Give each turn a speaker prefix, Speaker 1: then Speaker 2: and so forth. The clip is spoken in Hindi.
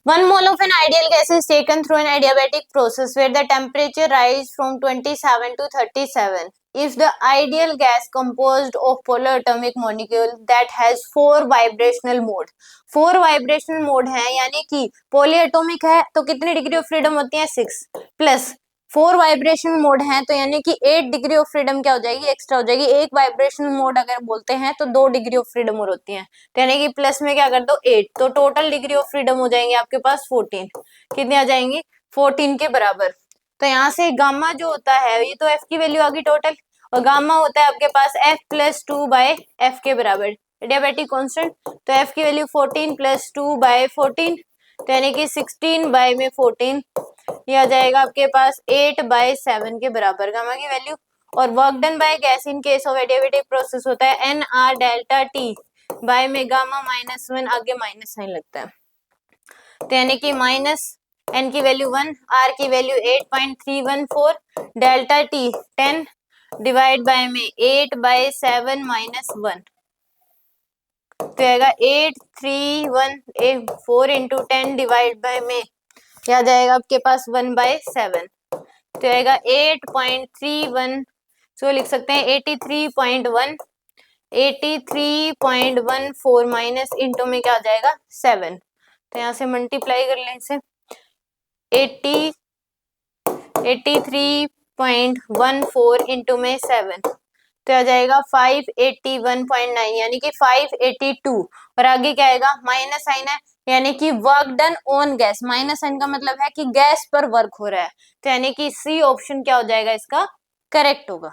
Speaker 1: 1 mole of an ideal gas is taken through an adiabatic process where the temperature rises from 27 to 37. If the ideal gas composed of polar atomic molecule that has 4 vibrational mode, 4 vibrational mode है यानी कि polyatomic है तो कितनी डिग्री ऑफ फ्रीडम होती है 6 प्लस 4 वाइब्रेशन मोड है तो यानी कि 8 डिग्री ऑफ फ्रीडम क्या हो जाएगी एक्स्ट्रा हो जाएगी। एक वाइब्रेशन मोड अगर बोलते हैं तो 2 डिग्री ऑफ फ्रीडम और होती है तो यानी कि प्लस में क्या कर दो 8 तो टोटल डिग्री ऑफ फ्रीडम हो जाएंगे आपके पास 14। कितनी आ जाएंगी 14 के बराबर। तो यहाँ से गामा जो होता है ये तो एफ की वैल्यू आ गई टोटल और गामा होता है आपके पास एफ प्लस 2 बाय एफ के बराबर एडियाबैटिक कांस्टेंट। तो एफ की वैल्यू 14 प्लस 2 बाय 14 तो यानी कि 16 बाय में 14 ये आ जाएगा आपके पास 8/7 के बराबर गामा की वैल्यू। और work done by gas in case of adiabatic process होता है n R delta T by में गामा -1 आगे माइनस साइन लगता है तो यानी कि माइनस एन की वैल्यू 1 आर की value 8.314 delta T 10 divide by में 8/7 - 1 तो आएगा 831 4 into 10 डिवाइड बाय में क्या जाएगा आपके पास 1/7 तो आएगा 8.31 सो लिख सकते हैं 83.14 माइनस इंटू में क्या आ जाएगा 7 तो यहाँ से मल्टीप्लाई कर लें इसे 83.14 इंटू में 7 तो आ जाएगा 581.9 यानी कि 582 और आगे क्या आएगा माइनस साइन है यानी कि work done on gas minus sign का मतलब है कि गैस पर वर्क हो रहा है तो यानी कि सी ऑप्शन क्या हो जाएगा इसका करेक्ट होगा।